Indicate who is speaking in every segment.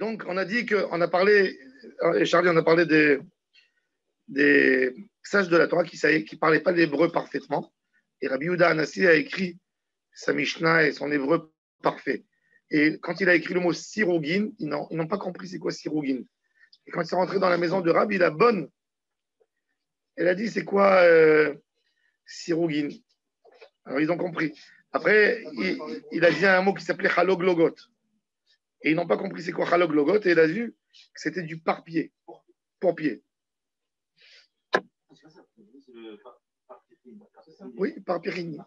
Speaker 1: Donc, on a dit qu'on a parlé, et Charlie, on a parlé des sages de la Torah qui ne parlaient pas l'hébreu parfaitement. Et Rabbi Yehuda Hanassi a écrit sa Mishnah et son hébreu parfait. Et quand il a écrit le mot sirogin, ils n'ont pas compris c'est quoi sirogin. Et quand ils sont rentrés dans la maison de Rabbi, la bonne, elle a dit c'est quoi sirogin. Alors ils ont compris. Après, il a dit un mot qui s'appelait haloglogot. Et ils n'ont pas compris c'est quoi haloglogot. Et il a vu que c'était du par-pied, pour pied. Oui, par-pirini.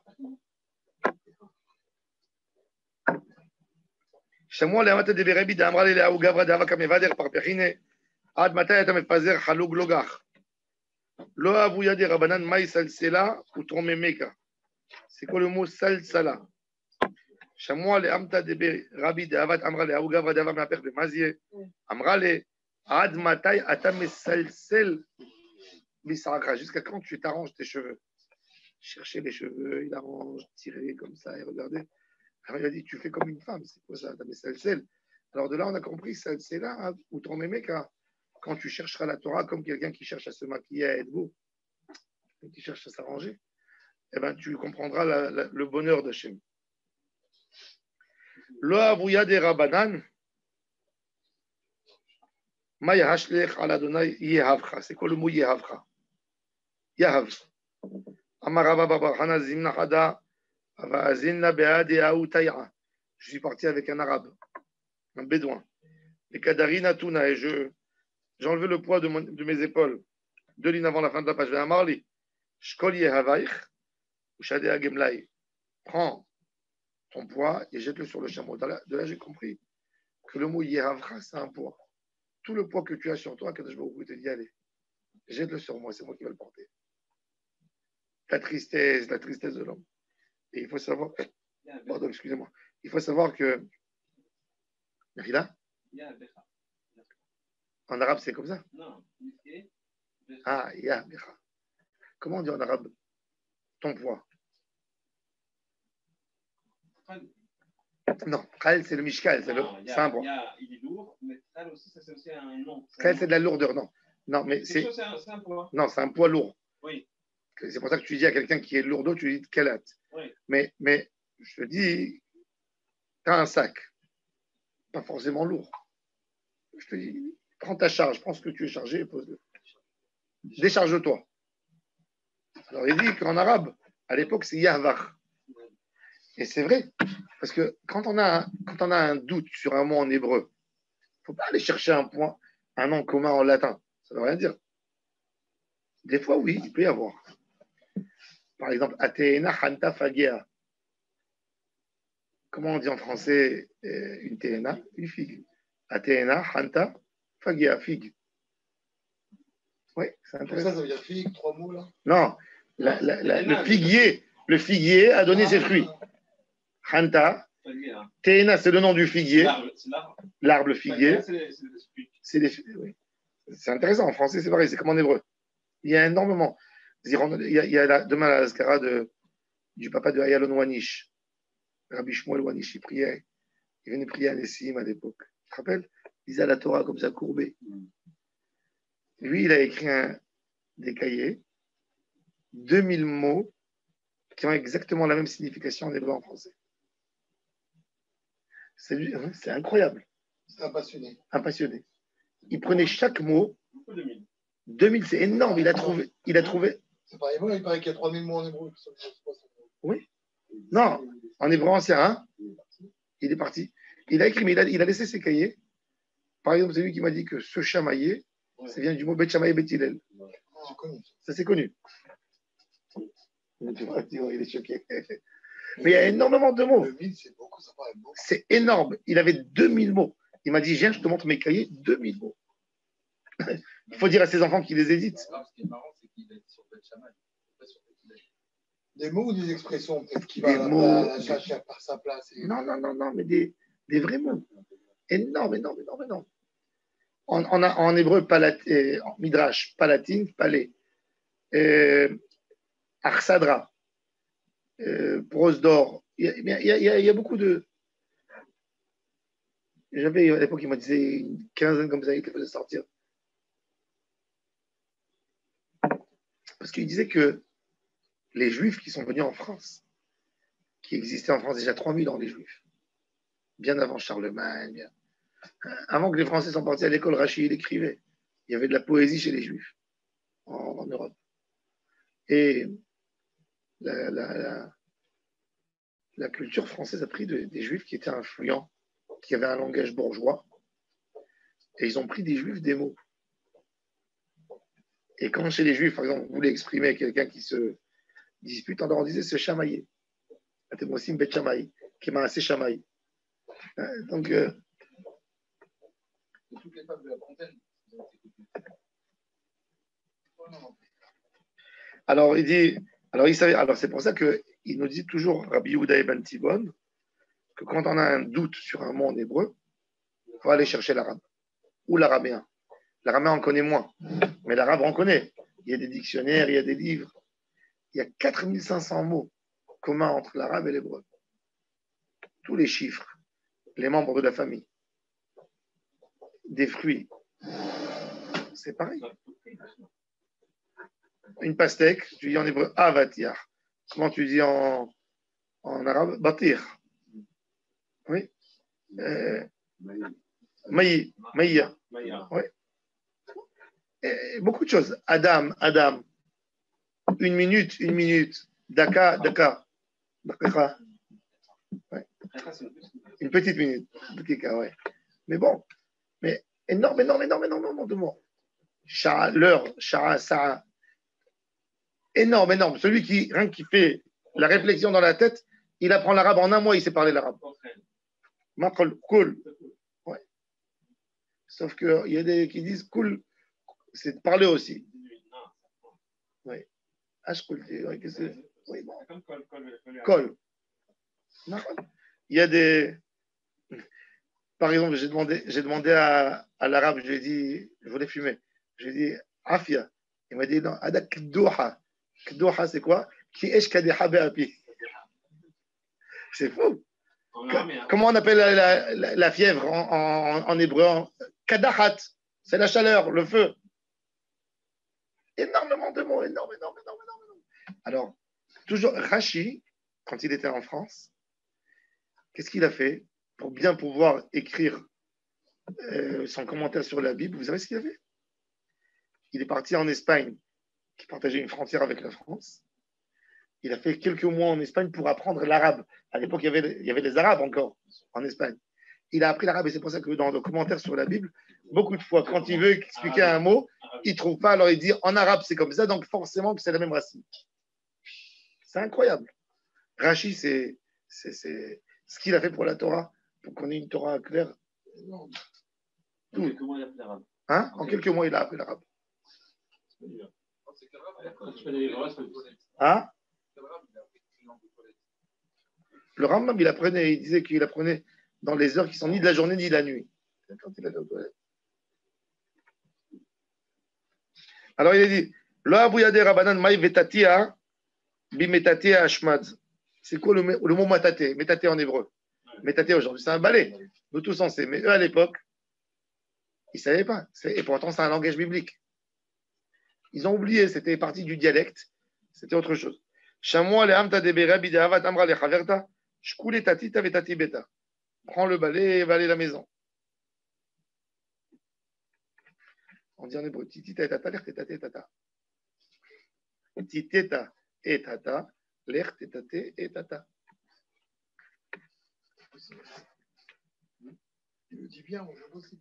Speaker 1: שמוע לאמת דברבי דאמרה לי לאהו גברא דאבה כמבדר פרפחינה עד מתי אתה מפזר חלוג לוגח לא אהבו ידי רבנן מאי סלסלה וטרוממקה. C'est quoi le mot salsala? שמוע לאמת דברבי דאבת אמרה לאהו גברא דאבה מהפך במזיה אמרה לי עד מתי אתה מסלסל bisaraka, jusqu'à quand tu t'arranges tes cheveux? Chercher les cheveux, il arrange, tirer comme ça et regarder. Alors il a dit, tu fais comme une femme, c'est quoi ça? T'as mis salsel. Alors de là, on a compris, salsela, ou ton méméka, quand tu chercheras la Torah comme quelqu'un qui cherche à se maquiller, à être beau, qui cherche à s'arranger, eh ben, tu comprendras le bonheur d'Hachem. Lo avouya de Rabanan, ma yahashlech al Adonai yehavcha. C'est quoi le mot yehavcha? Yahav. Amarava Babarhana Zimna Hada, Avazinna Beade Aoutaïra. Je suis parti avec un arabe, un bédouin. Les Kadarina Tuna, et j'ai enlevé le poids de mes épaules. 2 lignes avant la fin de la page. Amarli, Shkol Yehavaich, ou Shadea Gemlaï. Prends ton poids et jette-le sur le chameau. De là, j'ai compris que le mot Yehavra, c'est un poids. Tout le poids que tu as sur toi, Kadosh Baruch Hu te dit, allez, jette-le sur moi, c'est moi qui vais le porter. La tristesse de l'homme. Et il faut savoir, pardon, excusez-moi, il faut savoir que, en arabe, c'est comme ça?
Speaker 2: Non.
Speaker 1: Ah, ya, comment on dit en arabe? Ton poids. Non, Khal, c'est le Mishkal, c'est un poids.
Speaker 2: Il est lourd, mais Khal aussi, c'est aussi un nom.
Speaker 1: Khal, c'est de la lourdeur, non. Non, mais c'est
Speaker 2: un poids.
Speaker 1: Non, c'est un poids lourd.
Speaker 2: Oui.
Speaker 1: C'est pour ça que tu dis à quelqu'un qui est lourdeau, tu lui dis Kalat.
Speaker 2: Oui.
Speaker 1: Mais je te dis, tu as un sac, pas forcément lourd. Je te dis, prends ta charge, prends ce que tu es chargé et pose-le. Décharge-toi. Alors il dit qu'en arabe, à l'époque, c'est Yahvar. Et c'est vrai, parce que quand on a un doute sur un mot en hébreu, il ne faut pas aller chercher un nom commun en latin. Ça ne veut rien dire. Des fois, oui, il peut y avoir. Par exemple, Ateena Hanta Fagia. Comment on dit en français une Teena? Une figue. Ateena Hanta Fagia, figue. Oui, c'est intéressant.
Speaker 3: Ça veut dire figue, 3 mots là?
Speaker 1: Non, le figuier a donné ses fruits. Hanta, Teena, c'est le nom du figuier. L'arbre, le figuier. Oui. C'est intéressant, en français, c'est pareil, c'est comme en hébreu. Il y a énormément. Il y a demain la Azkara du papa de Ayalon Wanish. Rabbi Shmuel Wanish, il priait. Il venait prier à Nessim à l'époque. Tu te rappelles? Il lisait la Torah comme ça, courbé. Lui, il a écrit des cahiers, 2000 mots qui ont exactement la même signification en hébreu et en français. C'est incroyable.
Speaker 3: C'est un passionné.
Speaker 1: Il prenait chaque mot. 2000, c'est énorme. Il a trouvé.
Speaker 3: C'est pas hébreu, il paraît qu'il y a 3000 mots en hébreu.
Speaker 1: Oui. Non, en hébreu ancien, hein? Il est parti. Il a écrit, mais il a laissé ses cahiers. Par exemple, c'est lui qui m'a dit que ce chamaillé, ça vient du mot Bet Shamaï Bet Hillel. Ça, c'est connu. Il est choqué. Mais il y a énormément de mots.
Speaker 3: 2000, c'est beaucoup, ça paraît beaucoup.
Speaker 1: C'est énorme. Il avait 2000 mots. Il m'a dit, viens, je te montre mes cahiers, 2000 mots. Il faut dire à ses enfants qu'ils les éditent.
Speaker 2: Ce qui est marrant, c'est qu'il est sur Bet Shammai, pas sur Bet Hillel.
Speaker 3: Des mots ou des expressions, peut-être qu'il
Speaker 1: Des
Speaker 3: va
Speaker 1: mots,
Speaker 3: la chercher par sa place.
Speaker 1: Non, mais des vrais mots. Énorme. En hébreu, en midrash, palatine, palais. Arsadra, prose d'or. Il y a beaucoup de. J'avais, à l'époque, il m'a disait une quinzaine comme ça, il te faisait sortir. Parce qu'il disait que les Juifs qui sont venus en France, qui existaient en France déjà 3000 ans, les Juifs, bien avant Charlemagne, avant que les Français soient partis à l'école, Rachid il écrivait. Il y avait de la poésie chez les Juifs en Europe. Et la culture française a pris des Juifs qui étaient influents, qui avaient un langage bourgeois, et ils ont pris des Juifs des mots. Et quand chez les Juifs, par exemple, vous voulez exprimer quelqu'un qui se dispute, on leur disait se chamailler. C'est moi aussi une bête chamaille, qui m'a assez chamaille. Donc,
Speaker 2: toutes les femmes de la trentaine.
Speaker 1: alors il dit, alors il savait, alors c'est pour ça qu'il nous dit toujours, Rabbi Yehuda Ibn Tibon, que quand on a un doute sur un mot en hébreu, il faut aller chercher l'arabe ou l'araméen. L'araméen, on connaît moins, mais l'arabe, on connaît. Il y a des dictionnaires, il y a des livres. Il y a 4500 mots communs entre l'arabe et l'hébreu. Tous les chiffres, les membres de la famille, des fruits, c'est pareil. Une pastèque, tu dis en hébreu avatir. Comment tu dis en arabe? Batir. Oui. Maï. Maïa. Oui. Et beaucoup de choses. Adam. Une minute. Daka. Ouais. Une petite minute. Ouais. Mais bon, mais énorme de mots. L'heure, Sa'a. Énorme. Celui qui fait la réflexion dans la tête, il apprend l'arabe en un mois, il sait parler l'arabe. Maqal, cool. Ouais. Sauf qu'il y a des qui disent cool, c'est de parler aussi. Oui. Oui, bon. Col. Il y a des. Par exemple, j'ai demandé à l'arabe, je lui ai dit, je voulais fumer. Je lui ai dit, Afia. Il m'a dit, non, Adak Kdouha. Kdouha, c'est quoi? Qui est Kadihabeapi. C'est fou. Comment on appelle la fièvre en hébreu? Kadahat. C'est la chaleur, le feu. Énormément de mots, énorme. Alors, toujours, Rashi, quand il était en France, qu'est-ce qu'il a fait pour bien pouvoir écrire son commentaire sur la Bible? Vous savez ce qu'il a fait? Il est parti en Espagne, qui partageait une frontière avec la France. Il a fait quelques mois en Espagne pour apprendre l'arabe. À l'époque, il y avait les Arabes encore en Espagne. Il a appris l'arabe et c'est pour ça que dans le commentaire sur la Bible, beaucoup de fois, quand il veut expliquer un mot, il ne trouve pas, alors il dit en arabe c'est comme ça, donc forcément que c'est la même racine. C'est incroyable. Rashi, c'est ce qu'il a fait pour la Torah, pour qu'on ait une Torah claire.
Speaker 4: En quelques mois, il a appris l'arabe.
Speaker 1: Hein? En quelques mois, il a appris l'arabe. Hein? Le Rambam, il disait qu'il apprenait dans les heures qui sont ni de la journée ni de la nuit. Alors il a dit, Lo abouyade rabanan maï vetatia bimetatia ashmad. C'est quoi le mot matate? Métate en hébreu. Métate aujourd'hui, c'est un balai. Nous tous on sait. Mais eux à l'époque, ils ne savaient pas. Et pourtant, c'est un langage biblique. Ils ont oublié, c'était parti du dialecte. C'était autre chose. Chamois le hamta debera bidavat amra le chaverta. Shkule tatita vetati beta. Prends le balai et va aller à la maison. On dit en hébreu, titita et tata, l'ech tetate et tata. Titeta et tata, l'ech tetate et tata.
Speaker 3: Tu le dis bien, moi je veux aussi.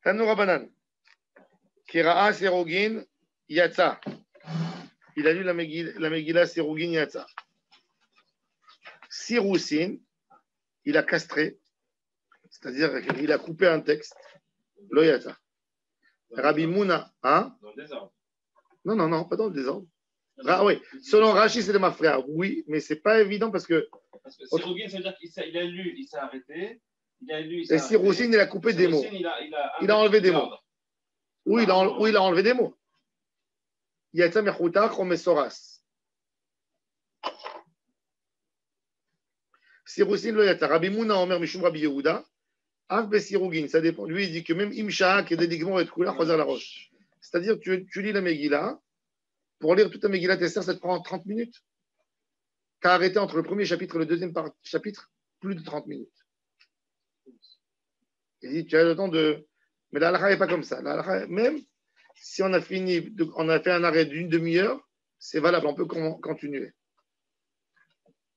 Speaker 1: Tanou Rabanan. Kira'a Serogin Yatsa. Il a lu la Megillah Serogin Yatsa. Sirousin, il a castré, c'est-à-dire qu'il a coupé un texte. Lo Yatsa. Rabbi Mouna, hein?
Speaker 4: Dans le désordre.
Speaker 1: Non, pas dans le désordre. Oui, selon Rashi, c'est de ma frère. Oui, mais c'est pas évident parce que.
Speaker 4: Parce que Sirougin, ça veut dire qu'il a lu, il s'est arrêté. Il a lu, il s'est
Speaker 1: Et
Speaker 4: arrêté.
Speaker 1: Sirousin, il a coupé des mots. Il a enlevé des mots. Oui, il a enlevé des mots. Yatsa Mechouta Chomesoras. Sirousin lo yata. Rabbi Mouna Omer Mishum Rabbi Yehuda. Av besirugin, ça dépend. Lui, il dit que même Imshaha, qui est dédigement et Koula, Chazar la roche. C'est-à-dire, tu lis la Megillah. Pour lire toute la Megillah Esther, ça te prend 30 minutes. Tu as arrêté entre le premier chapitre et le deuxième chapitre, plus de 30 minutes. Il dit, tu as le temps de. Mais la halakha n'est pas comme ça. La halakha, même si on a fini, on a fait un arrêt d'une demi-heure, c'est valable, on peut continuer.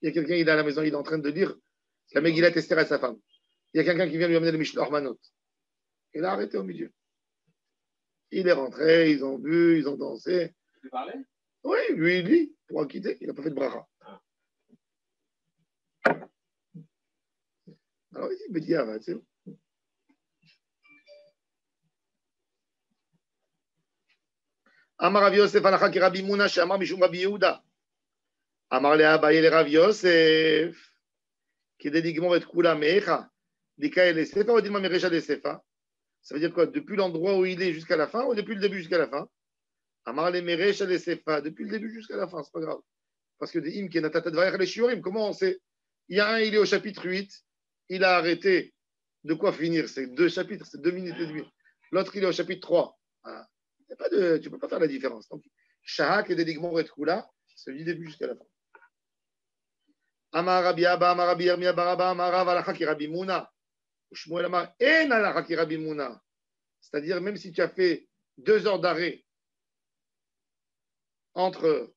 Speaker 1: Il y a quelqu'un, il est à la maison, il est en train de lire la Megillah Esther à sa femme. Il y a quelqu'un qui vient lui amener le Mishnah Manot. Il a arrêté au milieu. Il est rentré, ils ont bu, ils ont dansé.
Speaker 4: Tu parlais?
Speaker 1: Oui, lui, il lit pour en quitter. Il n'a pas fait de bracha. Alors, il dit, Bediava, c'est bon. Amar Rav Yosef Alacha ki Rabbi Muna Shamar Mishum Rabbi Yehuda. Amar le Abaye le Rav Yosef qui dédigment et Kula Mecha Dika et les Sefa ou Dilma Merecha des Sefa. Ça veut dire quoi? Depuis l'endroit où il est jusqu'à la fin ou depuis le début jusqu'à la fin? Amar le Merecha des Sefa. Depuis le début jusqu'à la fin, c'est pas grave. Parce que des Im qui Natata Dvayer les Shiurim, comment on sait? Il y a un, il est au chapitre 8, il a arrêté. De quoi finir? C'est 2 chapitres, c'est 2 minutes et demie. L'autre, il est au chapitre 3. Voilà. Tu ne peux pas faire la différence. Donc, Shahak et Dédigmon et Kula, c'est du début jusqu'à la fin. Amar Rabbi Abba, Amar Rabbi Yirmiyah Baraba, Amar Rav Alacha ki Rabbi Muna. Shmuel Amar En Alacha ki Rabbi Muna. C'est-à-dire, même si tu as fait 2 heures d'arrêt entre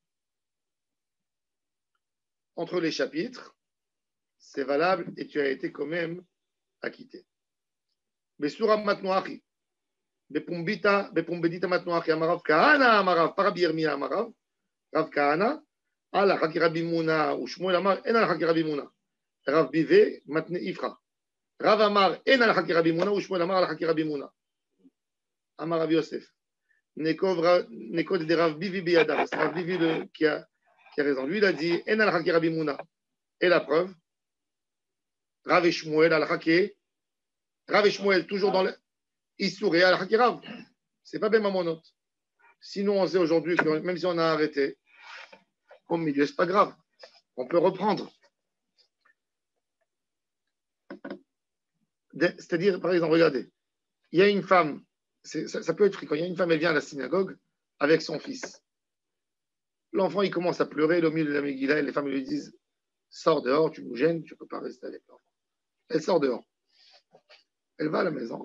Speaker 1: les chapitres, c'est valable et tu as été quand même acquitté. Besura Matnoachi. Bepumbedita Matnoachi Amarav Kahana Amarav Parabi Yirmiyah Amarav Rav Kahana Ala Chaki Rabbi Muna ou Shmuel Amar En Ala Chaki Rabbi Muna Rav Bive Matne Ifra Rav Amar En Ala Chaki Rabbi Muna ou Shmuel Amar Ala Chaki Rabbi Muna Amar Rav Yosef Nekod de Rav Bivi Biyadav. C'est Rav Bivi qui a raison. Lui il a dit En Ala Chaki Rabbi Muna. Et la preuve Rav et Shmuel Ala Chaki Rav et Shmuel toujours dans le Issour et Al-Hakirav. C'est pas bien ma note. Sinon, on sait aujourd'hui que même si on a arrêté, au milieu, c'est pas grave. On peut reprendre. C'est-à-dire, par exemple, regardez, il y a une femme, ça peut être fréquent, il y a une femme, elle vient à la synagogue avec son fils. L'enfant, il commence à pleurer au milieu de la Megillah et les femmes lui disent sors dehors, tu nous gênes, tu ne peux pas rester avec l'enfant. Elle sort dehors. Elle va à la maison.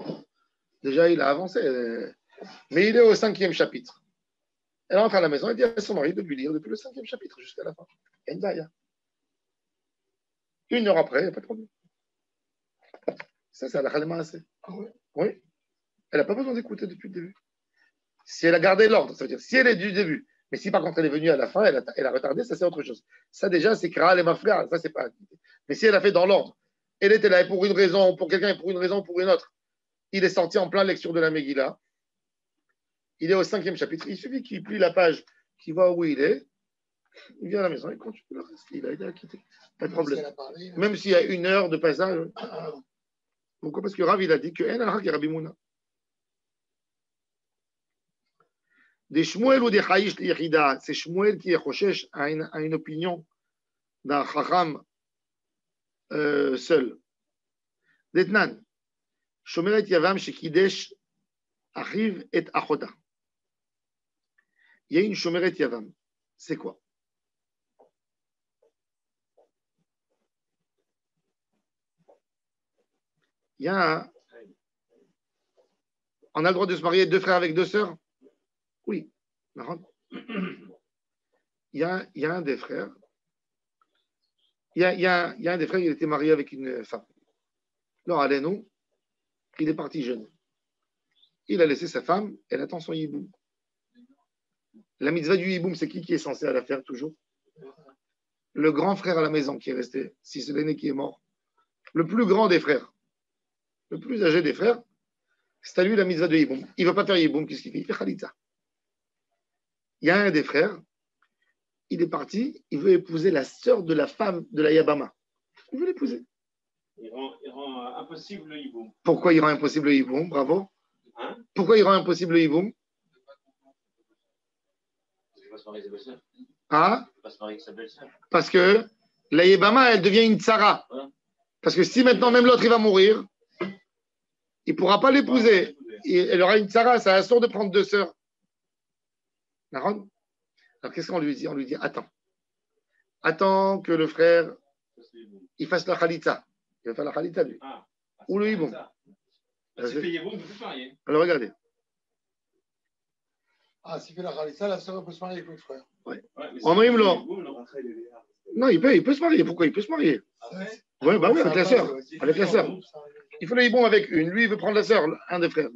Speaker 1: Déjà, il a avancé, mais il est au 5e chapitre. Elle rentre à la maison, elle dit à son mari de lui lire depuis le 5e chapitre jusqu'à la fin. Il y a une daïa. 1 heure après, il n'y a pas de problème. Ça, c'est à la Khalema assez. Oui. Elle n'a pas besoin d'écouter depuis le début. Si elle a gardé l'ordre, ça veut dire si elle est du début, mais si par contre elle est venue à la fin, elle a retardé, ça c'est autre chose. Ça déjà, c'est Kral et Mafgar, ça c'est pas. Mais si elle a fait dans l'ordre, elle était là pour une raison, pour quelqu'un, pour une raison, pour une autre. Il est sorti en plein lecture de la Megillah. Il est au 5e chapitre. Il suffit qu'il plie la page, qu'il voit où il est. Il vient à la maison, il continue le reste. Il a été acquitté. Pas de problème. Même s'il y a 1 heure de passage. Pourquoi? Parce que Rav, il a dit que En Alacha ki Rabbi Muna. Des Shmuel ou des Chayish l'Yechida, c'est Shmuel qui est Choshesh à une opinion d'un Chacham seul. Detnan. Shomeret Yavam Shekidesh Achiv et Achota. Il y a une Shomeret Yavam. C'est quoi? Il y a on a le droit de se marier 2 frères avec 2 sœurs? Oui. Il y a un des frères. Il y a un des frères, il était marié avec une femme. Alors, allez-nous. Il est parti jeune. Il a laissé sa femme, elle attend son hiboum. La mitzvah du hiboum, c'est qui est censé la faire toujours? Le grand frère à la maison qui est resté, si c'est l'aîné qui est mort. Le plus grand des frères, le plus âgé des frères, c'est à lui la mitzvah de hiboum. Il ne veut pas faire hiboum, qu'est-ce qu'il fait? Il fait khalitza. Il y a un des frères, il est parti, il veut épouser la sœur de la femme de la Yabama. Il veut l'épouser.
Speaker 4: Il rend impossible le hiboum.
Speaker 1: Pourquoi il rend impossible le hiboum? Bravo.
Speaker 4: Hein?
Speaker 1: Pourquoi il rend impossible le hiboum?
Speaker 4: Il va se marier avec sa belle-sœur.
Speaker 1: Ah?
Speaker 4: Il va se marier avec sa belle-sœur.
Speaker 1: Parce que La Yébama, elle devient une tsara. Parce que si maintenant même l'autre il va mourir, il ne pourra pas l'épouser. Elle aura une tsara, c'est à de prendre deux sœurs. Alors qu'est-ce qu'on lui dit? On lui dit attends que le frère il fasse la khalitza. Il va faire la khalitza lui. Ou le hibon. Alors regardez.
Speaker 3: Ah, s'il fait la khalitza, la sœur peut se marier avec le frère.
Speaker 1: Ouais. En même temps. Non, il peut se marier. Pourquoi il peut se marier? Oui, bah oui, avec la sœur. Avec la sœur. Il faut le hibon avec une. Lui, il veut prendre la sœur, un des frères.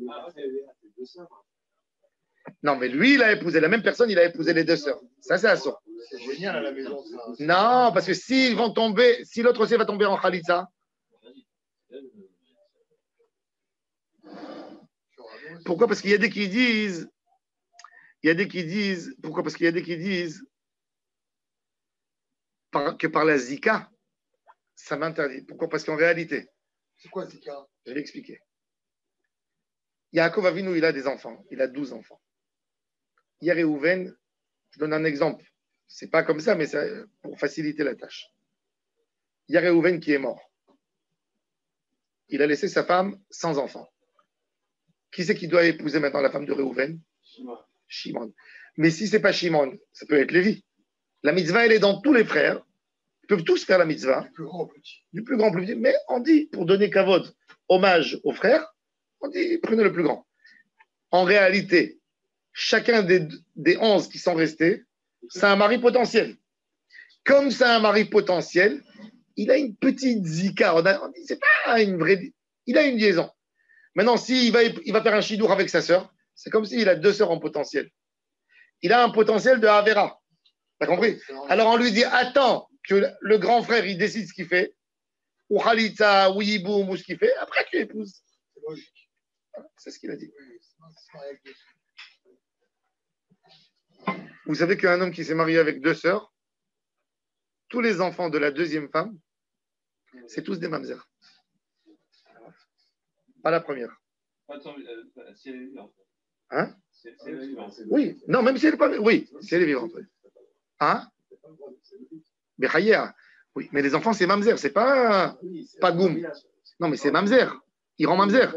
Speaker 1: Non, mais lui, il a épousé la même personne, il a épousé les deux sœurs. Ça, c'est assaut.
Speaker 3: C'est génial à la maison. Ça.
Speaker 1: Non, parce que s'ils vont tomber, si l'autre aussi va tomber en khalitza. Pourquoi? Parce qu'il y a des qui disent. Pourquoi? Parce qu'il y a des qui disent que par la zika, ça m'interdit. Pourquoi? Parce qu'en réalité.
Speaker 3: C'est quoi zika?
Speaker 1: Je vais l'expliquer. Yaakov Avinu, il a des enfants. Il a 12 enfants. Il y a Réhouven, je donne un exemple. C'est pas comme ça, mais c'est pour faciliter la tâche. Il y a Réhouven qui est mort. Il a laissé sa femme sans enfants. Qui c'est qui doit épouser maintenant la femme de Réhouven? Shimon. Mais si c'est pas Shimon, ça peut être Lévi. La mitzvah, elle est dans tous les frères. Ils peuvent tous faire la mitzvah.
Speaker 3: Du plus grand au plus petit. Du
Speaker 1: plus grand au plus petit. Mais on dit, pour donner kavod, hommage aux frères, on dit, prenez le plus grand. En réalité, chacun des 11 qui sont restés, c'est un mari potentiel. Comme c'est un mari potentiel, il a une petite zika. On dit, c'est pas une vraie. Il a une liaison. Maintenant, s'il va faire un chidour avec sa sœur, c'est comme s'il a deux sœurs en potentiel. Il a un potentiel de Avera. T'as compris? Alors on lui dit, attends que le grand frère, il décide ce qu'il fait, ou Khalitza, ou Yiboum, ou ce qu'il fait, après tu épouses.
Speaker 3: C'est logique.
Speaker 1: C'est ce qu'il a dit. Vous savez qu'un homme qui s'est marié avec deux sœurs, tous les enfants de la deuxième femme, c'est tous des mamzers. Pas la première.
Speaker 4: Si elle est vivante.
Speaker 1: Hein?
Speaker 4: Si elle est vivante.
Speaker 1: Oui, non, même si elle n'est pas. Oui, si elle est vivante. Oui. Hein? Oui, mais les enfants, c'est mamzer, c'est pas goum. Non, mais c'est mamzer. Il rend mamzer.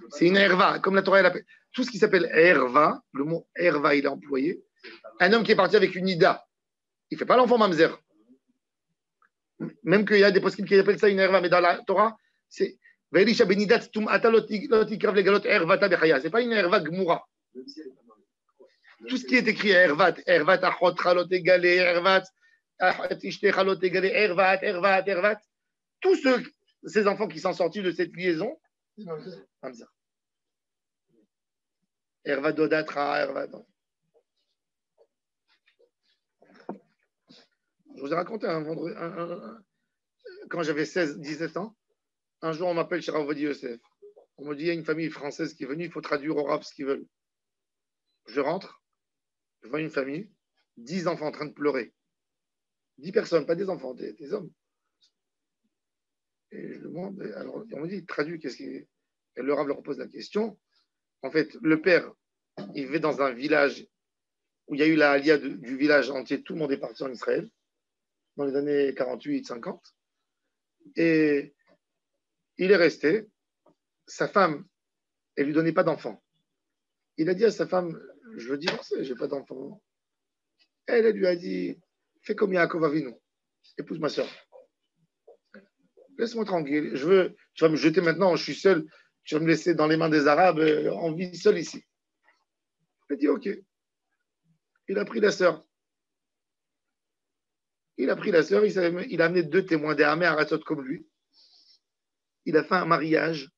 Speaker 1: C'est une herva, comme la Torah elle appelle. Tout ce qui s'appelle herva, le mot herva, il est employé. Un homme qui est parti avec une ida, il ne fait pas l'enfant mamzer. Même qu'il y a des postes qui appellent ça une herva, mais dans la Torah, c'est. C'est pas une herva gmoura. Tout ce qui est écrit hervat, achot chalot égalé, hervat, ishte chalot égalé, hervat, tous ces enfants qui sont sortis de cette liaison, mamzer. Herva dodatra, herva. Je vous ai raconté quand j'avais 17 ans, un jour on m'appelle chez Rav Ovadia Yosef. On me dit il y a une famille française qui est venue, il faut traduire au Rav ce qu'ils veulent. Je rentre, je vois une famille, 10 enfants en train de pleurer. 10 personnes, pas des enfants, des hommes. Et je demande, alors on me dit traduis, qu'est-ce qui est. Et le Rav leur pose la question. En fait, le père, il vivait dans un village où il y a eu la alia du village entier, tout le monde est parti en Israël, dans les années 48-50. Et il est resté. Sa femme, elle ne lui donnait pas d'enfant. Il a dit à sa femme, je veux divorcer, je n'ai pas d'enfant. Elle lui a dit, fais comme Yaakov Avinu, épouse ma soeur. Laisse-moi tranquille. Tu vas me jeter maintenant, je suis seul, tu vas me laisser dans les mains des Arabes, on vit seul ici. Il a dit, ok. Il a pris la sœur. Il a amené 2 témoins des Hamé Aratot comme lui. Il a fait un mariage.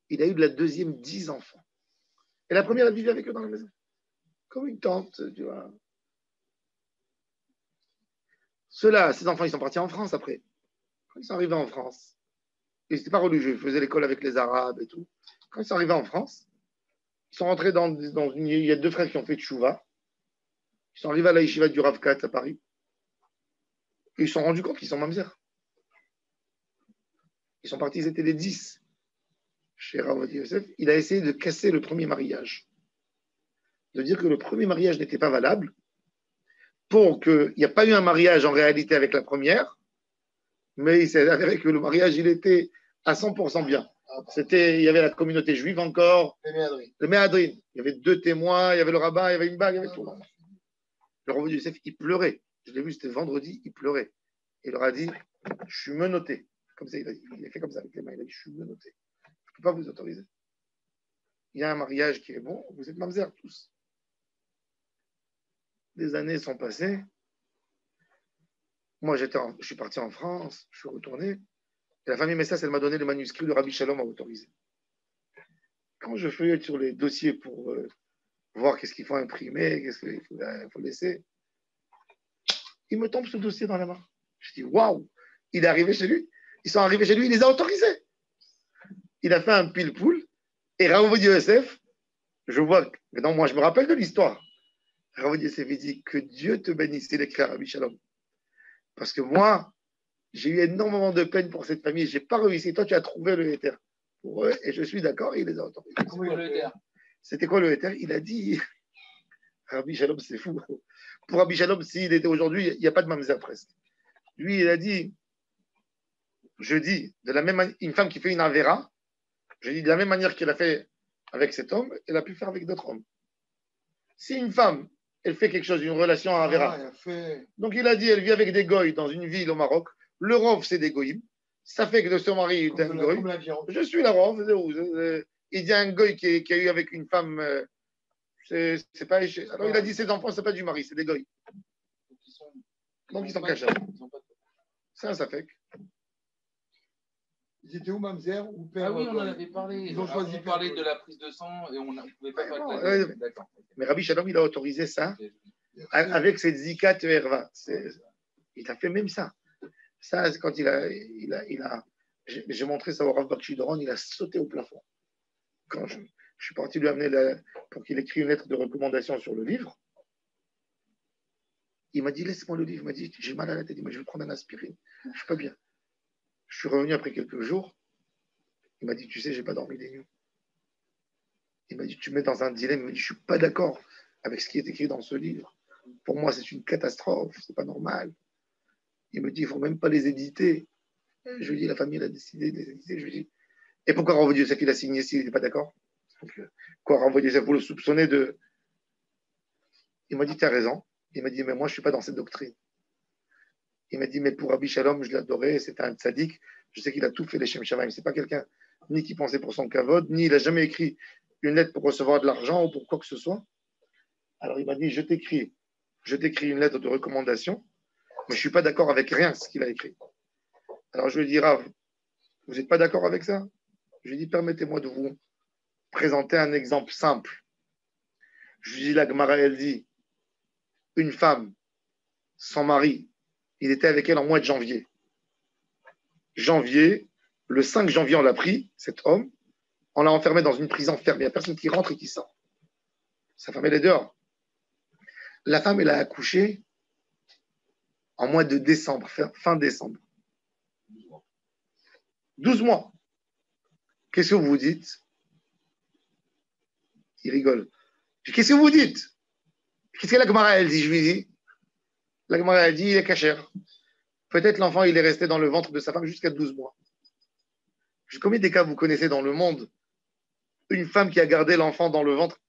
Speaker 1: Il a eu de la deuxième 10 enfants. Et la première, elle vivait avec eux dans la maison. Comme une tante, tu vois. Ces enfants, ils sont partis en France après. Quand ils sont arrivés en France, ils n'étaient pas religieux, ils faisaient l'école avec les Arabes et tout. Quand ils sont arrivés en France, ils sont rentrés dans une. Il y a 2 frères qui ont fait tchouva. Ils sont arrivés à la yeshiva du Rav Katz à Paris. Et ils se sont rendus compte qu'ils sont mamzer. Ils sont partis, ils étaient les 10. Chez Rav Ovadia Yosef, il a essayé de casser le premier mariage. De dire que le premier mariage n'était pas valable pour qu'il n'y a pas eu un mariage en réalité avec la première, mais il s'est avéré que le mariage, il était à 100% bien. Il y avait la communauté juive encore, le Méadrin. Il y avait 2 témoins, il y avait le rabbin, il y avait une bague, il y avait tout. Le Rav Youssef, il pleurait. Je l'ai vu, c'était vendredi, il pleurait. Il leur a dit, je suis menotté. Comme ça, il a fait comme ça avec les mains. Il a dit, je suis menotté. Je ne peux pas vous autoriser. Il y a un mariage qui est bon, vous êtes mamzer tous. Des années sont passées. Moi, je suis parti en France, je suis retourné. Et la famille Messas, elle m'a donné le manuscrit de Rabbi Shalom à autoriser. Quand je feuillette sur les dossiers pour voir qu'est-ce qu'il faut imprimer, qu'est-ce qu'il faut laisser, il me tombe ce dossier dans la main. Je dis, waouh, il est arrivé chez lui. Ils sont arrivés chez lui, il les a autorisés. Il a fait un pile-poule. Et Rav Yosef, je vois, maintenant moi je me rappelle de l'histoire. Rav Yosef dit que Dieu te bénisse, il écrit à Rabbi Shalom. Parce que moi, j'ai eu énormément de peine pour cette famille. Je n'ai pas réussi. Toi, tu as trouvé le Héter pour eux. Et je suis d'accord, il les a autorisés. C'était quoi le Héter? Il a dit, Rabbi Shalom, c'est fou. Pour Rabbi Shalom, s'il était aujourd'hui, il n'y a pas de mamzer presque. Lui, il a dit, je dis, de la même manière, une femme qui fait une avéra, je dis de la même manière qu'elle a fait avec cet homme, elle a pu faire avec d'autres hommes. Si une femme, elle fait quelque chose, une relation à avéra, donc il a dit, elle vit avec des goïs dans une ville au Maroc, le rov, c'est des goïs, ça fait que de son mari est un goï. Je suis la rov, il dit un goï qui a eu avec une femme, c'est pas éché. Alors il a dit, ses enfants, c'est pas du mari, c'est des goïs. Donc ils sont cachés. Ça fait.
Speaker 3: Ils étaient où, mamzer ou père?
Speaker 2: Ah oui, on en avait parlé.
Speaker 3: Ils ont choisi
Speaker 2: de parler de la prise de sang et on ne pouvait pas
Speaker 1: faire. D'accord. Mais Rabbi Shalom, il a autorisé ça avec cette zikat erva. Il a fait même ça. Ça, quand j'ai montré ça au Rav Bakshi Doron, il a sauté au plafond. Quand je suis parti lui amener pour qu'il écrit une lettre de recommandation sur le livre, il m'a dit, laisse-moi le livre. Il m'a dit, j'ai mal à la tête. Il m'a dit, je vais prendre un aspirine. Je ne suis pas bien. Je suis revenu après quelques jours. Il m'a dit, tu sais, je n'ai pas dormi des nuits. Il m'a dit, tu me mets dans un dilemme. Il m'a dit, je ne suis pas d'accord avec ce qui est écrit dans ce livre. Pour moi, c'est une catastrophe. Ce n'est pas normal. Il me dit, il ne faut même pas les éditer. Je lui dis, la famille a décidé de les éditer. Je lui dis, et pourquoi Rav Yosef il a signé s'il n'est pas d'accord? Quoi, Rav Yosef, vous le soupçonnez de. Il m'a dit, tu as raison. Il m'a dit, mais moi, je ne suis pas dans cette doctrine. Il m'a dit, mais pour Rabbi Shalom, je l'adorais, c'était un tzaddik. Je sais qu'il a tout fait les Shem Shamaim. Ce n'est pas quelqu'un ni qui pensait pour son kavod, ni il n'a jamais écrit une lettre pour recevoir de l'argent ou pour quoi que ce soit. Alors il m'a dit, je t'écris une lettre de recommandation, mais je ne suis pas d'accord avec rien ce qu'il a écrit. Alors je lui ai dit, Rav, vous n'êtes pas d'accord avec ça? Je lui ai dit, permettez-moi de vous présenter un exemple simple. Je lui ai dit, la Gemara, elle dit, une femme, son mari, il était avec elle en mois de janvier. Le 5 janvier, on l'a pris, cet homme, on l'a enfermé dans une prison ferme. Il n'y a personne qui rentre et qui sort. Sa femme, elle est dehors. La femme, elle a accouché en mois de décembre, fin décembre. 12 mois. Qu'est-ce que vous dites? Il rigole. Qu'est-ce que vous dites? Qu'est-ce que la Gemara, elle dit? Je lui dis. La Gemara, elle dit, il est cachère. Peut-être l'enfant, il est resté dans le ventre de sa femme jusqu'à 12 mois. Combien de cas vous connaissez dans le monde? Une femme qui a gardé l'enfant dans le ventre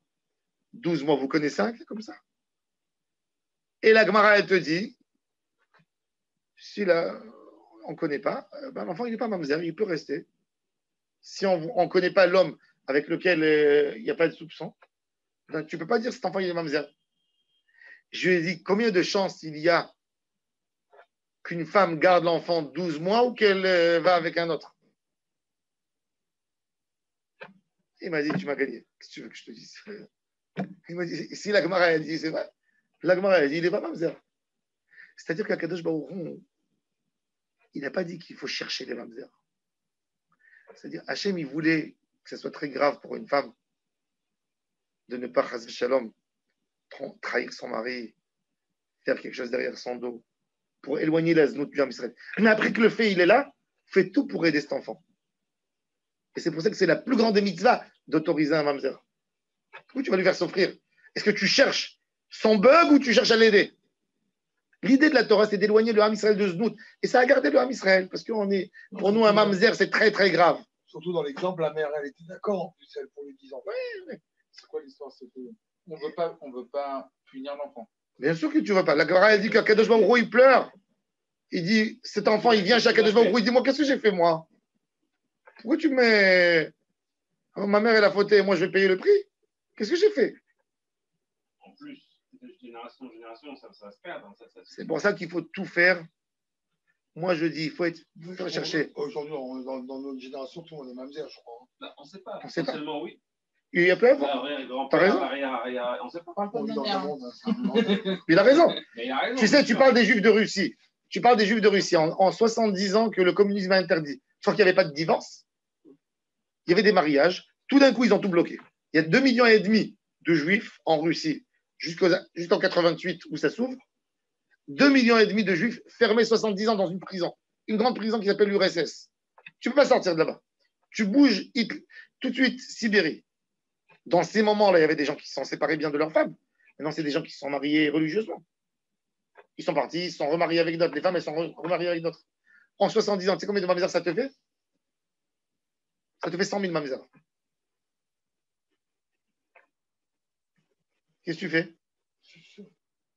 Speaker 1: 12 mois, vous connaissez un cas comme ça? Et la Gemara, elle te dit, si on ne connaît pas, l'enfant, il n'est pas mamzer, il peut rester. Si on ne connaît pas l'homme avec lequel il n'y a pas de soupçon, tu ne peux pas dire cet enfant, il est mamzer. Je lui ai dit, combien de chances il y a qu'une femme garde l'enfant 12 mois ou qu'elle va avec un autre? Il m'a dit, tu m'as gagné. Qu'est-ce que tu veux que je te dise? Il m'a dit, si la Gemara, elle dit, c'est vrai. La Gemara, elle dit, il n'est pas mamzer. C'est-à-dire qu'Akadosh Baruch Hu, il n'a pas dit qu'il faut chercher les mamzer. C'est-à-dire, Hachem, il voulait que ce soit très grave pour une femme de ne pas, chas v'shalom, trahir son mari, faire quelque chose derrière son dos, pour éloigner la znout du Ham Israël. Mais après que le fait, il est là, fait tout pour aider cet enfant. Et c'est pour ça que c'est la plus grande des mitzvahs d'autoriser un mamzer. Où tu vas lui faire souffrir? Est-ce que tu cherches son bug ou tu cherches à l'aider? L'idée de la Torah, c'est d'éloigner le Ham Israël de Znout. Et ça a gardé le Ham Israël, parce que pour nous, un mamzer, c'est très, très grave.
Speaker 3: Surtout dans l'exemple, la mère, elle était d'accord en plus, elle, pour les 10 ans.
Speaker 2: C'est quoi l'histoire? C'est que on veut pas punir l'enfant.
Speaker 1: Bien sûr que tu ne veux pas. La Gemara, elle dit qu'Akadosh Baruch Hu, il pleure. Il dit, cet enfant, il vient chez Akadosh Baruch Hu, il dit, moi, qu'est-ce que j'ai fait, moi? Pourquoi tu mets... Oh, ma mère, elle a fauté, moi, je vais payer le prix. Qu'est-ce que j'ai fait?
Speaker 4: En plus, de génération en génération, ça se perd.
Speaker 1: C'est pour ça qu'il faut tout faire. Moi, je dis, il faut chercher.
Speaker 3: Aujourd'hui, dans notre génération, tout le monde est mamzer, je crois.
Speaker 4: Bah, on ne sait pas.
Speaker 1: On sait pas.
Speaker 4: Potentiellement, oui.
Speaker 1: Il y a plein de... T'as raison.
Speaker 4: Arrière, on ne sait pas.
Speaker 3: On vit dans un monde, hein, c'est un monde.
Speaker 1: Il a raison.
Speaker 4: Mais il a raison.
Speaker 1: Tu sais, tu parles des Juifs de Russie. Tu parles des Juifs de Russie en 70 ans que le communisme a interdit. Je crois qu'il n'y avait pas de divorce. Il y avait des mariages. Tout d'un coup, ils ont tout bloqué. Il y a 2,5 millions de Juifs en Russie jusqu'en 88 où ça s'ouvre. 2,5 millions de Juifs fermés 70 ans dans une prison. Une grande prison qui s'appelle l'URSS. Tu ne peux pas sortir de là-bas. Tu bouges tout de suite, Sibérie. Dans ces moments-là, il y avait des gens qui se sont séparés bien de leurs femmes. Maintenant, c'est des gens qui se sont mariés religieusement. Ils sont partis, ils se sont remariés avec d'autres. Les femmes, elles sont remariées avec d'autres. En 70 ans, tu sais combien de mamzers ça te fait? Ça te fait 100 000 mamzers. Qu'est-ce que tu fais?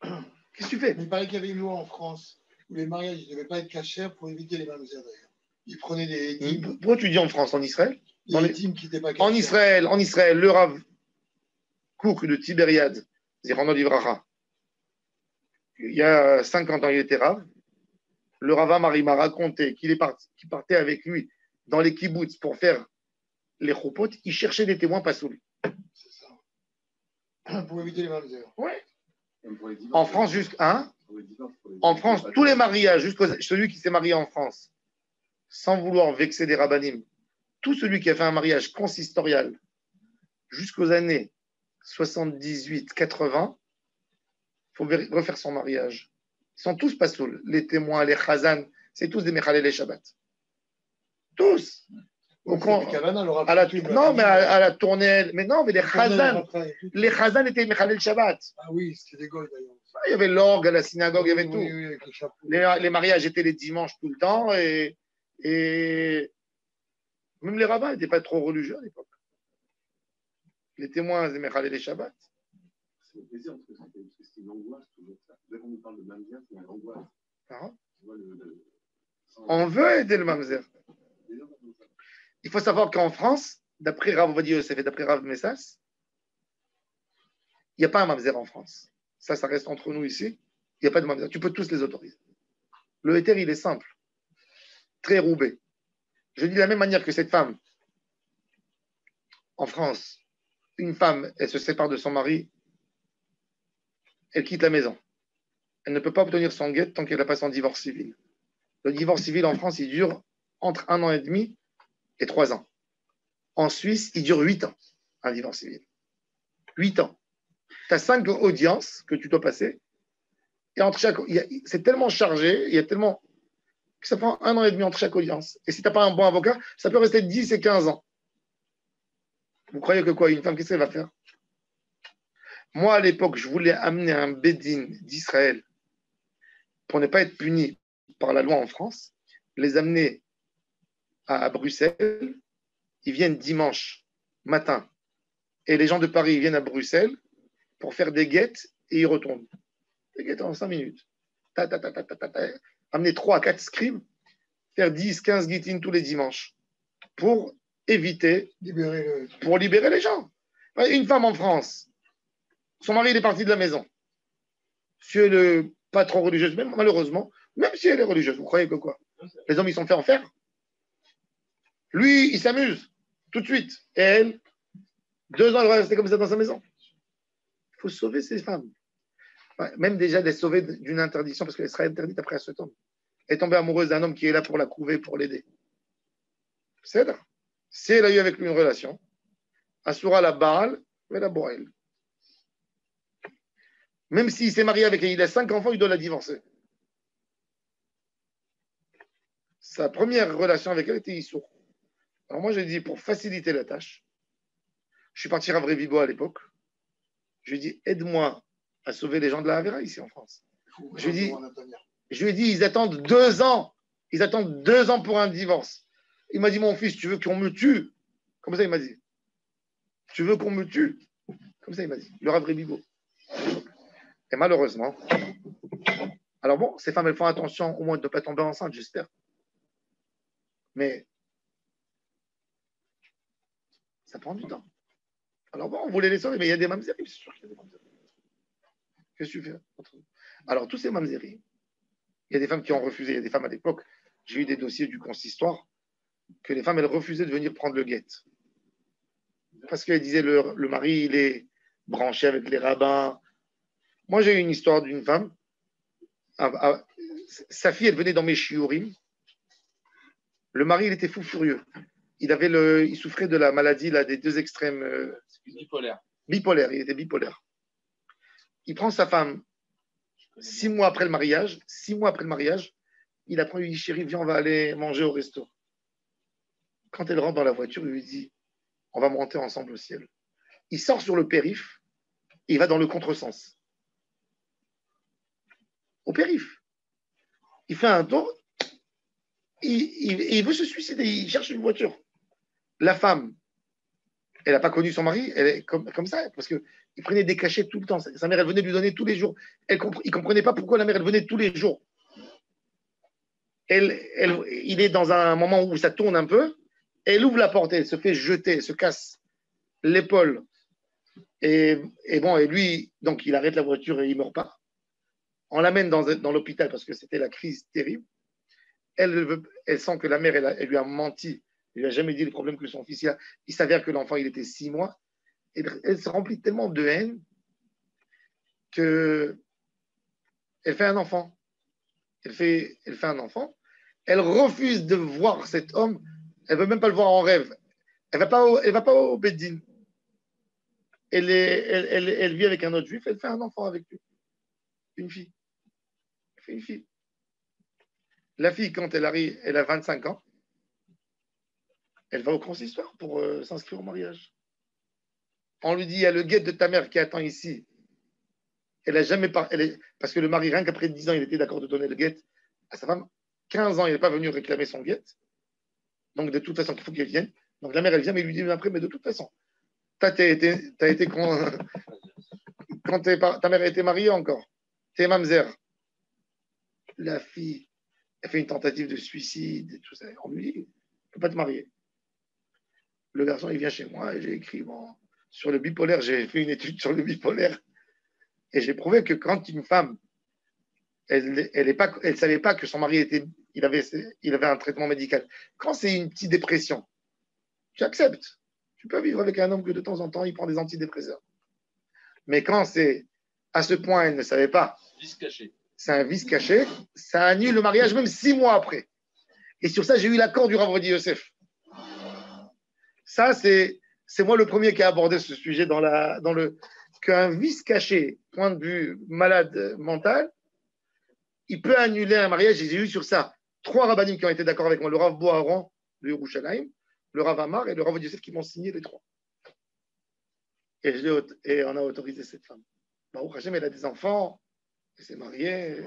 Speaker 1: Qu'est-ce que tu fais?
Speaker 3: Mais il paraît qu'il y avait une loi en France où les mariages ne devaient pas être cachers pour éviter les mamzers d'ailleurs. Ils prenaient des dîmes.
Speaker 1: Pourquoi tu dis en France, en Israël?
Speaker 3: Les dîmes qui n'étaient pas cachers.
Speaker 1: En Israël, le Rav Kouk de Tibériade, Zichrono Livracha, il y a 50 ans, il était Rav. Le Rav Amari m'a raconté qu'il partait avec lui dans les kibbutz pour faire les choupotes. Il cherchait des témoins pas sous lui.
Speaker 3: C'est ça. Pour éviter les mamzers.
Speaker 1: Oui. En France, en France, tous les mariages, jusqu'à celui qui s'est marié en France, sans vouloir vexer des rabbinim, tout celui qui a fait un mariage consistorial jusqu'aux années 78-80, il faut refaire son mariage. Ils sont tous pas sous. Les témoins, les chazan, c'est tous des mechalel et Shabbat. Tous. Non, mais à la tournée. Mais non, mais les chazan étaient mechalel Shabbat.
Speaker 3: Ah oui, c'était des goy d'ailleurs.
Speaker 1: Il y avait l'orgue à la synagogue, il y avait
Speaker 3: Oui,
Speaker 1: tout.
Speaker 3: oui, avec les chapeaux.
Speaker 1: Les mariages étaient les dimanches tout le temps et même les rabbins n'étaient pas trop religieux à l'époque. Les témoins aimaient Khalil les Shabbat.
Speaker 5: C'est un plaisir parce que c'est une angoisse toujours ça. Dès qu'on nous parle de mamzer, c'est une angoisse.
Speaker 1: Ah.
Speaker 5: Tu vois,
Speaker 1: On veut aider le mamzer. Il faut savoir qu'en France, d'après Rav Ovadia Yosef et d'après Rav Messas, il n'y a pas un mamzer en France. Ça reste entre nous ici. Il n'y a pas de mamzer. Tu peux tous les autoriser. Le héter, il est simple. Très roubé. Je dis de la même manière que cette femme, en France, une femme, elle se sépare de son mari, elle quitte la maison. Elle ne peut pas obtenir son guet tant qu'elle n'a pas son divorce civil. Le divorce civil en France, il dure entre 1 an et demi et 3 ans. En Suisse, il dure 8 ans, un divorce civil. 8 ans. Tu as 5 audiences que tu dois passer. Et entre chaque, c'est tellement chargé, il y a tellement que ça prend 1 an et demi entre chaque audience. Et si tu n'as pas un bon avocat, ça peut rester 10 et 15 ans. Vous croyez que quoi? Une femme, qu'est-ce qu'elle va faire? Moi, à l'époque, je voulais amener un bédine d'Israël pour ne pas être puni par la loi en France, les amener à Bruxelles. Ils viennent dimanche matin. Et les gens de Paris viennent à Bruxelles pour faire des guettes et ils retournent. Des guettes en 5 minutes. Amener 3 à 4 scribes, faire 10, 15 guittines tous les dimanches pour éviter, pour libérer les gens. Une femme en France, son mari il est parti de la maison. Si elle n'est pas trop religieuse, même malheureusement, même si elle est religieuse, vous croyez que quoi? Les hommes, ils sont faits en fer. Lui, il s'amuse tout de suite. Et elle, 2 ans, elle va rester comme ça dans sa maison. Il faut sauver ces femmes. Même déjà les sauver d'une interdiction, parce qu'elle sera interdite après à ce temps. Elle est tombée amoureuse d'un homme qui est là pour la couver, pour l'aider. C'est là. Si elle a eu avec lui une relation, Asura la Baal, mais la Boel. Même s'il s'est marié avec elle, il a 5 enfants, il doit la divorcer. Sa première relation avec elle était Issour. Alors moi, j'ai dit, pour faciliter la tâche, je suis parti à Vrévibo à l'époque. Je lui ai dit, aide-moi à sauver les gens de la Havera ici en France.
Speaker 3: Faut
Speaker 1: Je lui dis-
Speaker 3: voir Nathaniel.
Speaker 1: Je lui ai dit, ils attendent 2 ans. Ils attendent 2 ans pour un divorce. Il m'a dit, mon fils, tu veux qu'on me tue? Comme ça, il m'a dit. Tu veux qu'on me tue? Comme ça, il m'a dit. Le Rav Bibo. Et malheureusement, alors bon, ces femmes, elles font attention au moins de ne pas tomber enceinte, j'espère. Mais ça prend du temps. Alors bon, on voulait les sauver, mais il y a des mamzerim, c'est sûr qu'il y a des mamzerim. Qu'est-ce que tu fais? Alors, tous ces mamzerim, il y a des femmes qui ont refusé. Il y a des femmes à l'époque, j'ai eu des dossiers du consistoire, que les femmes, elles refusaient de venir prendre le guet. Parce qu'elles disaient, le mari, il est branché avec les rabbins. Moi, j'ai eu une histoire d'une femme. Sa fille, elle venait dans mes shiurim. Le mari, il était fou furieux. Il souffrait de la maladie là, des 2 extrêmes.
Speaker 4: Bipolaire.
Speaker 1: Bipolaire, il était bipolaire. Il prend sa femme 6 mois après le mariage. 6 mois après le mariage, il apprend, il dit, chérie, viens, on va aller manger au resto. Quand elle rentre dans la voiture, il lui dit, on va monter ensemble au ciel. Il sort sur le périph' et il va dans le contresens. Au périph'. Il fait un tour, il veut se suicider, il cherche une voiture. La femme, elle n'a pas connu son mari, elle est comme ça, parce qu'il prenait des cachets tout le temps. Sa mère, elle venait lui donner tous les jours. Il ne comprenait pas pourquoi la mère, elle venait tous les jours. Il est dans un moment où ça tourne un peu, elle ouvre la porte, elle se fait jeter, elle se casse l'épaule. Et lui, donc il arrête la voiture et il ne meurt pas. On l'amène dans l'hôpital parce que c'était la crise terrible. Elle sent que la mère, elle lui a menti. Elle lui a jamais dit le problème que son fils a. Il s'avère que l'enfant, il était 6 mois. Et elle se remplit tellement de haine qu'elle fait un enfant. Elle fait un enfant. Elle refuse de voir cet homme. Elle ne veut même pas le voir en rêve. Elle ne va pas au Beddin. Elle vit avec un autre juif. Elle fait un enfant avec lui. Une fille. Elle fait une fille. La fille, quand elle arrive, elle a 25 ans. Elle va au consistoire pour s'inscrire au mariage. On lui dit, il y a le guet de ta mère qui attend ici. Elle a jamais parce que le mari, rien qu'après 10 ans, il était d'accord de donner le guet à sa femme. 15 ans, il n'est pas venu réclamer son guet. Donc, de toute façon, il faut qu'elle vienne. Donc, la mère, elle vient, mais il lui dit après, mais de toute façon, t'as été quand ta mère a été mariée encore. T'es mamzer. La fille, elle fait une tentative de suicide et tout ça. On lui dit, tu ne peux pas te marier. Le garçon, il vient chez moi et j'ai écrit sur le bipolaire. J'ai fait une étude sur le bipolaire et j'ai prouvé que quand une femme, elle savait pas que son mari il avait un traitement médical. Quand c'est une petite dépression, tu acceptes. Tu peux vivre avec un homme que de temps en temps, il prend des antidépresseurs. Mais quand c'est à ce point, elle ne savait pas.
Speaker 4: Vice caché.
Speaker 1: C'est un vice caché. Ça annule le mariage même 6 mois après. Et sur ça, j'ai eu l'accord du Rav Ovadia Yosef. Ça, c'est moi le premier qui a abordé ce sujet qu'un vice caché, point de vue malade mental, il peut annuler un mariage. J'ai eu sur ça 3 rabbinim qui ont été d'accord avec moi, le Rav Boharan de Yerushalayim, le Rav Amar et le Rav Ovadia Yosef qui m'ont signé les 3. Et on a autorisé cette femme. Baruch Hashem, elle a des enfants, elle s'est mariée.